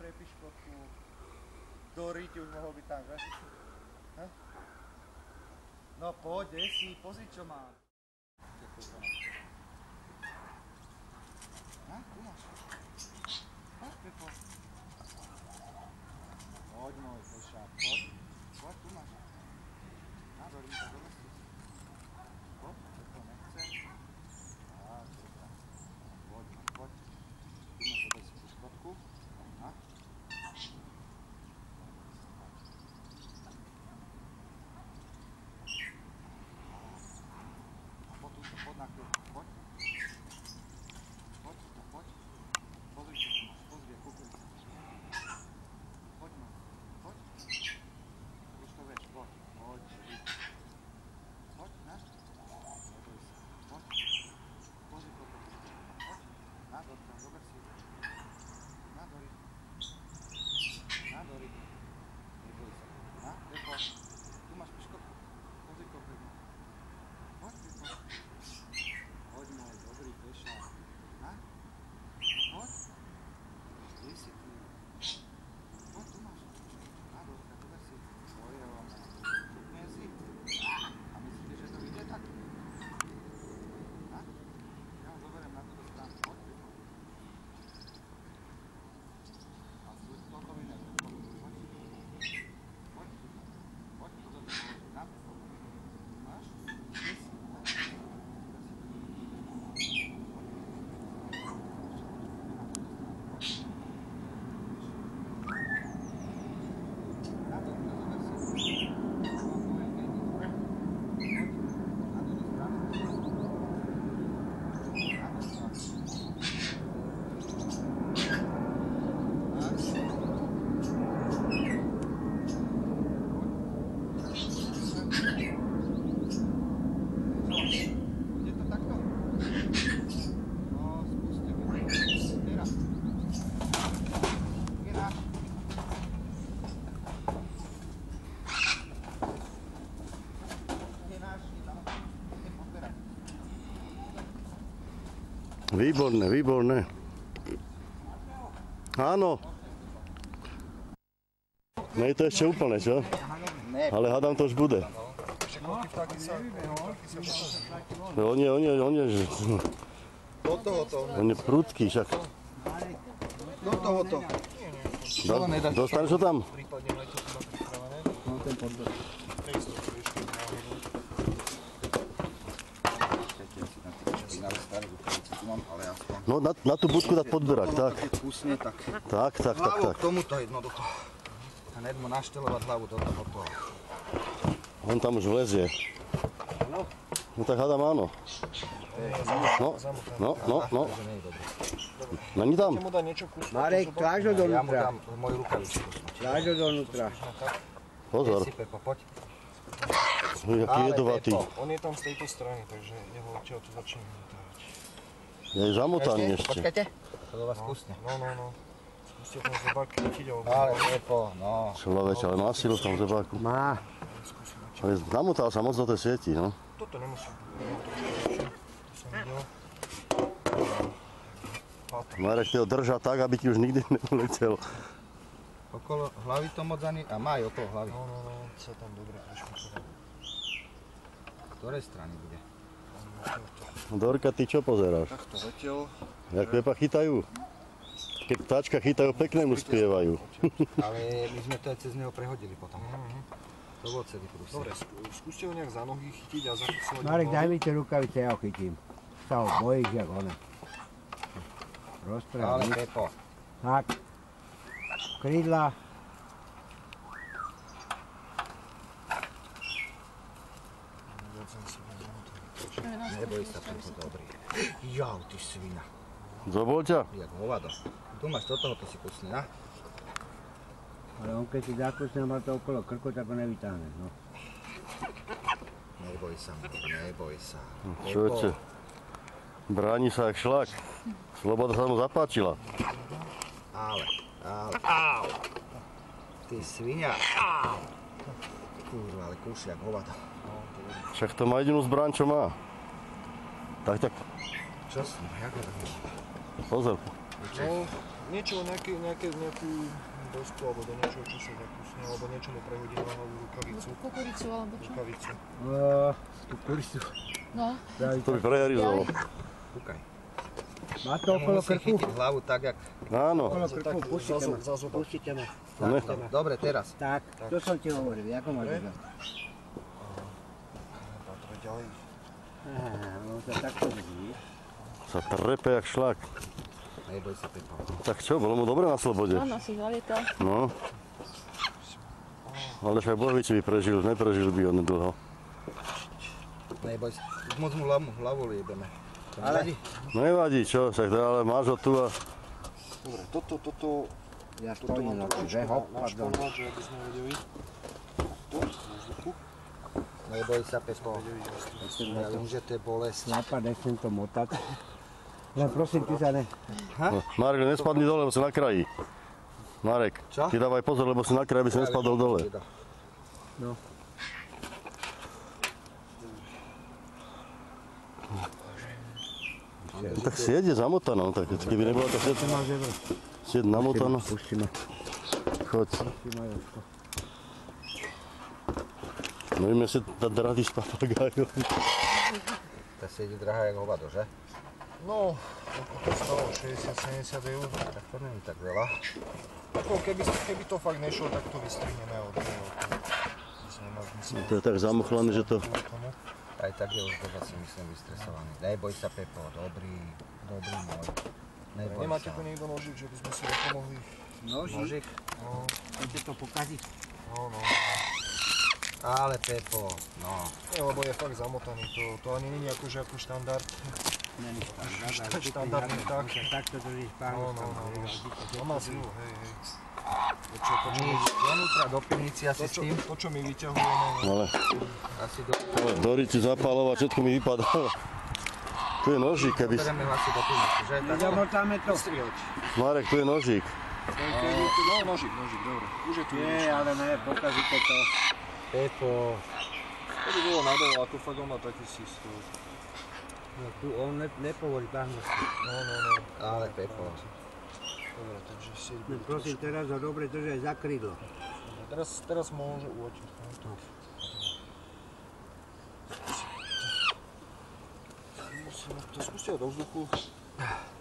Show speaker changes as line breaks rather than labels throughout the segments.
pre piškotku. Dori ti už mohol byť tam, že? No poď, si, pozri čo mám. Tu máš. Pepo. Poď môj fešák, poď. Poď, tu máš. Dori mi to do lesy. Poď, Pepo nechce. Dobrá. Poď, poď. Tu máš do lesy piškotku. Poď na chvíľu, poď. Poď, poď. Pozri, čo tu máš, pozri, kúkurica. Poď, no, poď. Už to vieš, poď, poď. Poď, ne? Neboj sa, poď. Pozri, koľko. Poď, na Dorka, zober si. Na Dori. Na Dori. Neboj sa, na, Pepo. Tu máš piškotku. Pozri, koľko. Poď, Pepo. Poď môj dobrý fešák. Ha? Poď. Kde si ty? Poď, tu máš. Na Dorka, dober si. Oje, ona. Čupne si. A myslíte, že to vyjde tak? Ha? Ja ho zoberiem na túto stranu. Poď, Pepo. A toľko vyjde. Poď. Poď. Poď, to dobre. Na Pepo. Máš? Kde si?
Výborné, výborné. Áno. Nie je to ešte úplne, čo? Ale hádam to už bude. On je... On je prudký však.
Do tohoto.
Dostaneš ho tam?
No ten podbor.
No na tú budku dať podberák, tak.
Kusne, tak.
Tak.
Hlavu k tomuto jednoducho. A nedmo naštelovať hlavu do tohoto.
On tam už vlezie. No tak hádam áno. No. Není tam?
Marek, tlač ho donútra.
Ja mu dám moju rukavičku.
Tlač ho donútra.
Pozor.
Pepo, poď.
Jaký jedovatý.
On je tam z tejto strany, takže jeho odtiaľ to začne vyмотávať.
Je zamotaný ešte.
Počkajte. To do vás kusne.
No. Skúste tam zobáky chytiť, alebo...
Ale Pepo, no.
Človeč, ale má silu v tom zobáku.
Má.
Ale zamotal sa moc do tej sieti, no.
Toto nemusí. To som videl.
Marek ho drža tak, aby ti už nikdy neuletel.
Okolo hlavy to moc ani... A má aj okolo hlavy.
No, sa tam dobre prešmutuje.
Ktorej strany bude?
Dorka, ty čo pozeráš?
Takto letel.
Jak Pepa chytajú? Keď ptáčka chytajú, peknému spievajú.
Ale my sme to aj cez neho prehodili potom. To bol celý prúsek.
Dobre, skúste ho nejak za nohy chytiť a zafixovať.
Marek, daj mi tie rukavice, ja ho chytím. Sa ho bojíš, jak ona.
Ale
Rozprávaj.
Pepo.
Tak. Krídla.
Neboj sa, Pepo, dobrý. Jau, ty svina.
Zobol ťa?
Jak hovado. Tu máš toto, to si kusne, na?
Ale on keď si zakusne, má to okolo krku, tak ho nevytáhne. No.
Neboj sa, neboj sa.
Čoče, bráni sa jak šlak. Sloboda sa mu zapáčila.
Ale, au! Ty svinia, au! Kurva, ale kúši jak hovado.
Však to má jedinú zbraň, čo má. Tak.
Čo si, jak ho to?
Pozor,
No, niečo, nejakú dosku alebo do niečoho, čo sa zakusne, alebo niečo mu prehodí na hlavu rukavicu.
Kukuricu alebo čo?
Rukavicu.
Kukuricu.
No.
To by prejarizoval.
Kúkaj. Má to okolo krku?
Chytiť hlavu tak, jak...
Áno.
Okolo krku, pustite ma.
za zuba.
Pustite ma.
Ne.
Dobre, teraz.
Tak, to som ti hovoril, ako máš držať.
Patrať ďalej.
On sa takto drží.
Sa trepe jak šlak.
Neboj sa, Pepo.
Tak čo, bolo mu dobre na slobode?
Áno, si zalietal.
No. Ale však Boh vie, či by prežil, neprežil by on dlho.
Neboj sa. Moc mu hlavu liebeme. To
Ale-
nevadí?
Nevadí, čo, však to ale máš ho tu a...
Dobre, toto
Ja stojím na tom, že? Hop,
na
pardon.
šporvát, že aby sme vedeli. To, do vzduchu.
Neboj sa, Pepo.
Vedeli, že s tým.
Ja viem, že to je bolesť.
Chlapa, nechcem to motať. Len prosím, ty sa ne...
No, Marek, nespadni dole, lebo si na kraji. Marek,
Čo?
ty dávaj pozor, lebo si na kraji, aby si nespadol dole.
No.
Tak siede zamotaná, tak keby nebola to
To máš žebro.
sieť namotaná,
Pusti ma.
choď.
Pusti ma, Jožko.
No ideme si dať rady s papagajom.
To siedí drahá jak hovado, že?
No, to stalo 60-70 eur.
Tak to není tak veľa.
Ako keby to fakt nešlo, tak to vystrihneme od neho.
To je tak zamochlané, že to...
Aj tak je už doma si myslím vystresovaný. Neboj sa, Pepo, dobrý môj. Neboj
Nemáte
sa.
tu niekto nožík, že by sme si pomohli?
Nožík?
No,
Chcete to pokaziť?
no.
Ale Pepo, no.
Nie, lebo je fakt zamotaný, to ani nie je akože ako štandard.
Není štandard, ale
Štandardný tak.
Takto držíš pánu.
No má silu, hej.
Donútra do pivnici asi s tým.
To, čo my vyťahujeme,
Ale,
Asi do...
do ryti zapálovať, všetko mi vypadalo. Tu je nožík, keby...
Bereme ho asi do pivnici, že? Tak
Zamotáme to.
Marek, tu je nožík.
no nožík, dobre. Už je tu
Nie, ale ne, pokazíte to.
Pepo.
To by bolo na dole, ako fakt on má taký systém.
No, tu on nepovolí pahnuť.
No.
Ale Pepo.
Dobre, takže sieť
No,
bude
prosím, teraz ho dobre držaj za krídlo.
trošku. Teraz môže uočiť. Skúste ho do vzduchu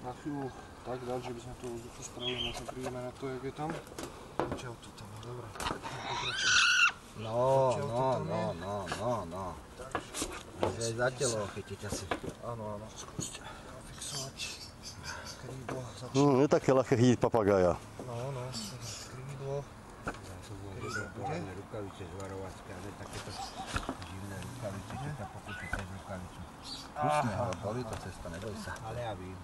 na chvíľu tak dať, že by sme to do vzduchu spravili, možno prídeme na to, jak je tam. Čau, to tam je, dobre.
No. Že aj za telo chytiť asi.
Áno, skúste fixovať krídlo,
Nie je také ľahké chytiť papagája.
No, krídlo.
Poradné rukavice zvarovacké, ale takéto živné rukavice, čo ťa pokúpi cez rukavicu.
Pustne, ale bolí to cesta, neboj sa.
Ale ja vím.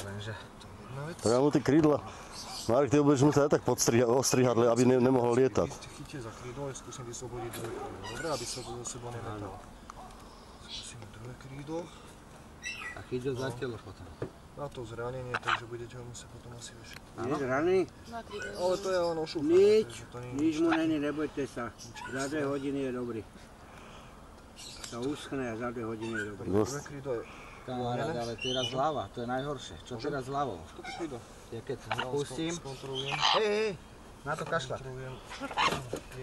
Lenže...
Jedna vec.
Tak ja mu tie krídla. Marek, ty ho budeš musieť aj tak ostrihať, aby nemohol lietať.
Chyťte za krídlo, ja skúsim vyslobodiť druhé krídlo. Dobre, aby sa do seba nemetal. Skúsim druhé krídlo.
A chyť ho za telo potom.
Má to zranenie, takže budete ho musieť potom asi vešiť.
Je zraný?
Na krídle.
Ale to je len ošúchané.
Nič,
takže to nie je
nič mu není, nebojte sa. Za 2 hodiny je dobrý. Sa uschne a za 2 hodiny je dobrý.
Druhé krídlo je
Kamarát, ale teraz zľava, to je najhoršie. Čo teraz zľavou?
toto krídlo.
Ja keď ho pustím...
Skontrolujem.
Hej, na to kašľať.
Kontrolujem.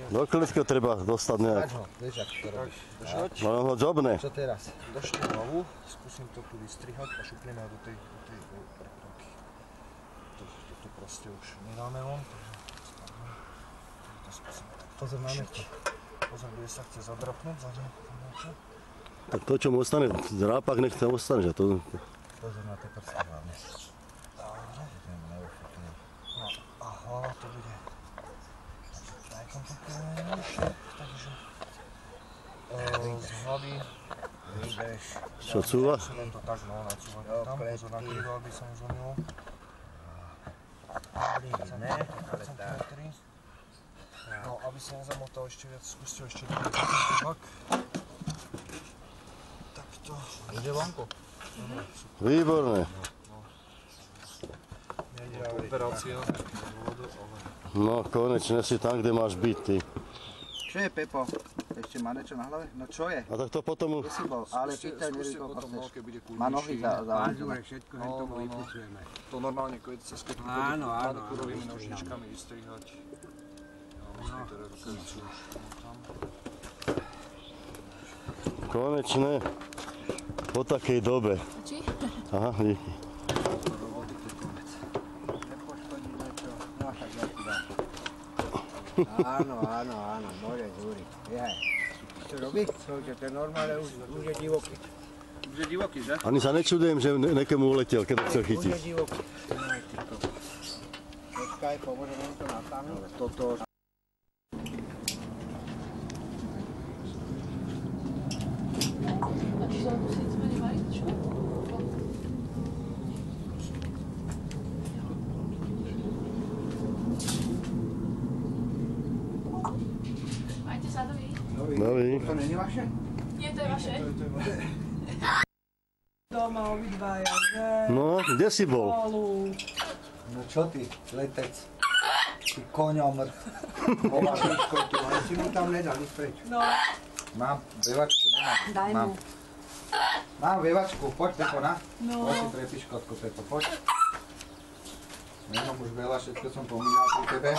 Do klietky ho treba dostať nejak.
Dač ho, vieš, ako to robíš.
Držať.
No ho džobne.
Čo teraz?
Držte hlavu. Skúsim to tu vystrihať a šupneme ho do tej preklopky. To proste už nedáme von, takže to skúsime tak.
Pozor na mňa.
Pozor, bude sa chce zadrapnúť za niečo.
Tak to, čo mu ostane, zrápak nech tam ostane, že to...
Pozor na tie prsty hlavne.
Aha, to bude najkomplikovanejšie, takže z hlavy
Čo cúva?
len to tak, no, nacúvať tam, pozor na krídlo, aby sa nezlomilo.
Ne, ale tak.
No, aby sa nezamotal ešte viac, skúste ho ešte dať tak. Takto.
Ide vonku.
Výborné.
Nejde na operácia z dôvodu, ale...
No konečne si tam, kde máš byť ty.
Čo
Čo je Pepo? Ešte má niečo na hlave? No čo je?
A tak to potom...
Kde si bol? Ale pýtaj,
Skúste
koľko
potom,
chceš.
keď bude
Má nohy
kľudnejší.
zavážené.
Všetko hen tomu vypicujeme.
To normálne, keď sa skôr
Áno, áno,
manikúrovými
áno,
nožničkami vystrihať. Ja musím teda rukavicu už tam.
Konečne. Po takej dobe.
Či?
Aha, díky.
Nepoškodí niečo. No, tak ja ti dám. Áno, môže zúriť. Jaj. Čo robí? To je normálne, už je divoký.
Už je divoký, že?
Ani sa nečudujem, že nekému uletel, keď to chcel
Už
chytiť.
je divoký. Počkaj, pomôžem vám to natáhnuť.
Toto...
A či sa tu si chceme nemali, čo? Majte sa, dovi.
Nový.
To není vaše?
Nie, to je vaše.
Doma obidvaja, že?
No, kde si bol?
Spolu.
No čo ty, letec? Ty koňomr.
Ale si mu tam nedal, ísť preč.
No,
Mám bevačku, nemám.
daj
Mám.
mu.
Mám bevačku, poď Pepo, na.
No.
Poď si prepíš kotku, Pepo, poď. Nemám už veľa, všetko som pomínal pri tebe.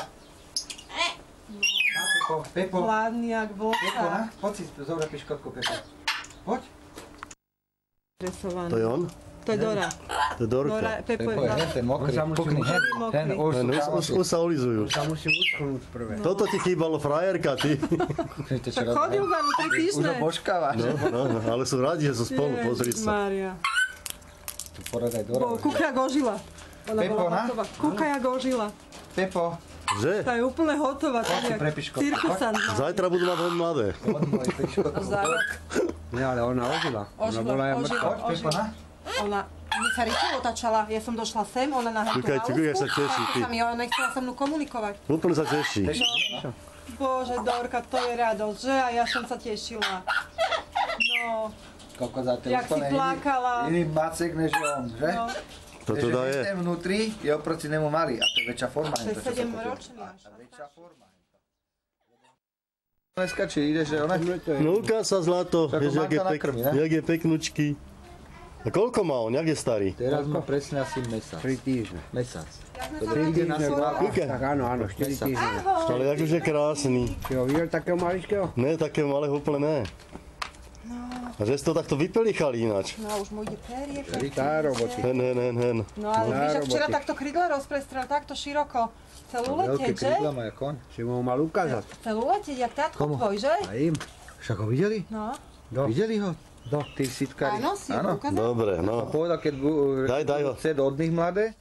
Na, Pepo, Pepo.
Hladný jak
Pepo,
vlca.
na, poď si zobre piškotku, Pepo. Poď.
Stresovaný.
To je on?
To je Dora.
To je Dorka.
Dora, Pepo je
ten mokrý. Pukni, ten už
Už sa olizujú.
Už sa musím uschnúť prvé.
Toto ti chýbalo, frajerka, ty.
Chodil za mnou 3 týždne.
božkáva.
No, ale sú rádi, že sú spolu, pozri sa.
Mária.
Tu poradaj Dora.
Kúka jak ožila. Ona
Pepo,
bola
na?
hotová. Kúka jak ožila.
Pepo,
Že?
Tá je úplne hotová.
Poď si
Tak
prepíš
jak
kotku,
cirkusant.
Zajtra budú mať len mladé.
poď môj piškotku.
Za rok.
Nie, ale ona ožila. Ona
Ožila,
bola aj
ožila.
mŕtva.
Poď, Pepo, na.
Ona mi sa rýchlo otáčala, ja som došla sem, ona na tú
Kúkaj, kúkaj, sa teší, ty.
Ona nechcela so mnou komunikovať.
Úplne sa teší.
Bože, Dorka, to je radosť, že? A ja som sa tešila. No,
Koľko za to
jak si plakala.
Iný macek než on, že?
No,
To teda je.
Ten vnútri je oproti nemu malý a to je väčšia forma.
to je 7-ročný až.
Väčšia forma. Dneska či ideš, že ona...
No ukáž sa zlato,
Tak ho
vieš,
Marta nakrmi, ne?
jak je peknúčky. A koľko má on, jak je starý?
Teraz má presne asi mesiac.
3 týždne.
Mesiac.
3 týždne bola.
Kúkaj.
Tak áno, 4 týždne.
Ale jak už je krásny.
Si ho videl takého maličkého?
Ne, takého malého úplne ne. A že si to takto vypelichali ináč.
No, už mu ide perie.
Tá roboty.
Hen.
No, ale
Na
víš, ak včera
robote.
takto krydla rozprestrel, takto široko. Chcel
Veľké
uletieť, že?
krídla má jak on.
Si mu ho mal ukázať.
Chcel uletieť, jak tátko tvoj, že?
A im.
Však ho videli?
No,
Videli ho?
Do.
Tí sitkári.
áno, si ho ukázal.
Dobre, no.
Povedal, keď
Daj ho.
chce od nich mladé,